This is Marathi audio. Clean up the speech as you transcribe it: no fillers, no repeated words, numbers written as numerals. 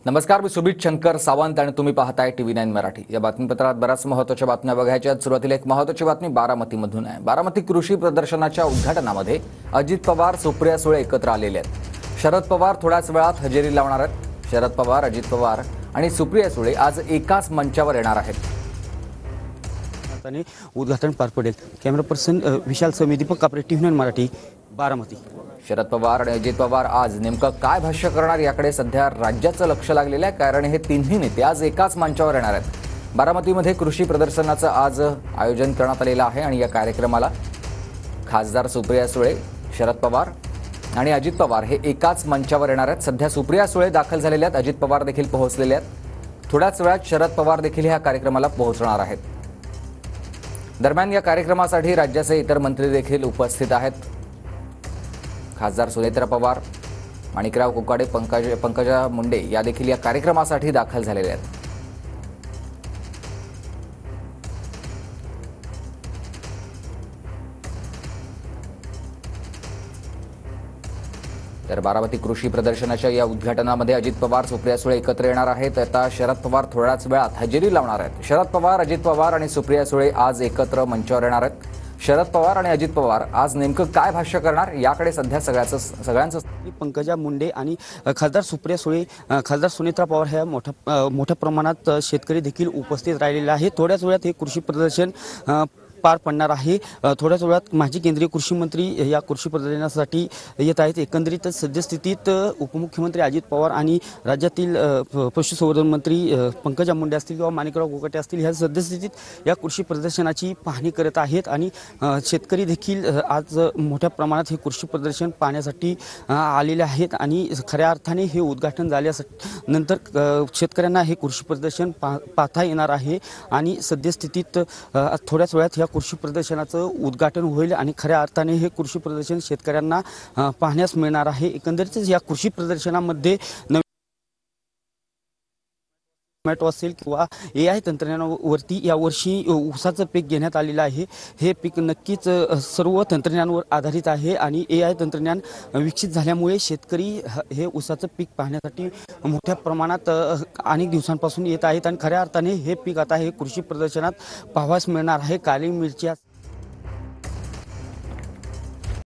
नमस्कार, मी सुमित शंकर सावंत आणि तुम्ही पाहताय TV9 मराठी। या बातमीपत्रात बऱ्याच महत्त्वाच्या बातम्या बघायच्या आहेत। सुरुवातीला एक महत्त्वाची बातमी बारामतीमधून आहे। बारामती कृषी प्रदर्शनाच्या उद्घाटनामध्ये अजित पवार, सुप्रिया सुळे एकत्र आलेले आहेत। शरद पवार थोड्याच वेळात हजेरी लावणार आहेत। शरद पवार, अजित पवार आणि सुप्रिया सुळे आज एकाच मंचावर येणार आहेत। उद्घाटन पार पडेल। कॅमेरा पर्सन विशाल समी, दीपक कापरे, TV9 मराठी, बारामती। शरद पवार आणि अजित पवार आज नेमकं काय भाष्य करणार याकडे सध्या राज्याचं लक्ष लागलेलं आहे, कारण हे तिन्ही नेते आज एकाच मंचावर येणार आहेत। बारामतीमध्ये कृषी प्रदर्शनाचं आज आयोजन करण्यात आलेलं आहे आणि या कार्यक्रमाला खासदार सुप्रिया सुळे, शरद पवार आणि अजित पवार हे एकाच मंचावर येणार आहेत। सध्या सुप्रिया सुळे दाखल झालेल्या आहेत, अजित पवार देखील पोहोचलेले आहेत। थोड्याच वेळात शरद पवार देखील ह्या कार्यक्रमाला पोहोचणार आहेत। दरम्यान या कार्यक्रमासाठी राज्याचे इतर मंत्री देखील उपस्थित आहेत। खासदार सुनेत्रा पवार, माणिकराव कोकाडे, पंकजा मुंडे या देखील या कार्यक्रमासाठी दाखल झालेले आहेत। तर बारामती कृषी प्रदर्शनाच्या या उद्घाटनामध्ये अजित पवार, सुप्रिया सुळे एकत्र येणार आहेत। आता शरद पवार थोड्याच वेळात हजेरी लावणार आहेत। शरद पवार, अजित पवार आणि सुप्रिया सुळे आज एकत्र मंचावर येणार आहेत। शरद पवार आणि अजित पवार आज नेमकं काय भाष्य करणार याकडे सध्या सगळ्यांचं पंकजा मुंडे आणि खासदार सुप्रिया सुळे, खासदार सुनेत्रा पवार ह्या मोठ्या प्रमाणात शेतकरी देखील उपस्थित राहिलेले आहे। थोड्याच वेळात हे कृषी प्रदर्शन पार पडणार आहे। थोड्याच वेळात माजी केंद्रीय कृषी मंत्री या कृषी प्रदर्शनासाठी येत आहेत। एकंदरीत सद्यस्थितीत उपमुख्यमंत्री अजित पवार आणि राज्यातील पशुसंवर्धन मंत्री पंकजा मुंडे असतील किंवा माणिकराव कोकाटे असतील, ह्या सद्यस्थितीत या कृषी प्रदर्शनाची पाहणी करत आहेत आणि शेतकरी देखील आज मोठ्या प्रमाणात हे कृषी प्रदर्शन पाहण्यासाठी आलेले आहेत आणि खऱ्या अर्थाने हे उद्घाटन झाल्यानंतर शेतकऱ्यांना हे कृषी प्रदर्शन पाहता येणार आहे आणि सद्यस्थितीत थोड्याच वेळात या कृषी प्रदर्शनाचं उद्घाटन होईल आणि खऱ्या अर्थाने हे कृषी प्रदर्शन शेतकऱ्यांना पाहण्यास मिळणार आहे। एकंदरीतच या कृषी प्रदर्शनामध्ये टोमॅटो असेल किंवा AI तंत्रज्ञानावरती यावर्षी ऊसाचं पीक घेण्यात आलेलं आहे। हे पीक नक्कीच सर्व तंत्रज्ञानावर आधारित आहे आणि AI तंत्रज्ञान विकसित झाल्यामुळे शेतकरी हे ऊसाचं पीक पाहण्यासाठी मोठ्या प्रमाणात अनेक दिवसांपासून येत आहेत आणि खऱ्या अर्थाने हे पीक आता हे कृषी प्रदर्शनात पाहावयास मिळणार आहे। काळी मिरची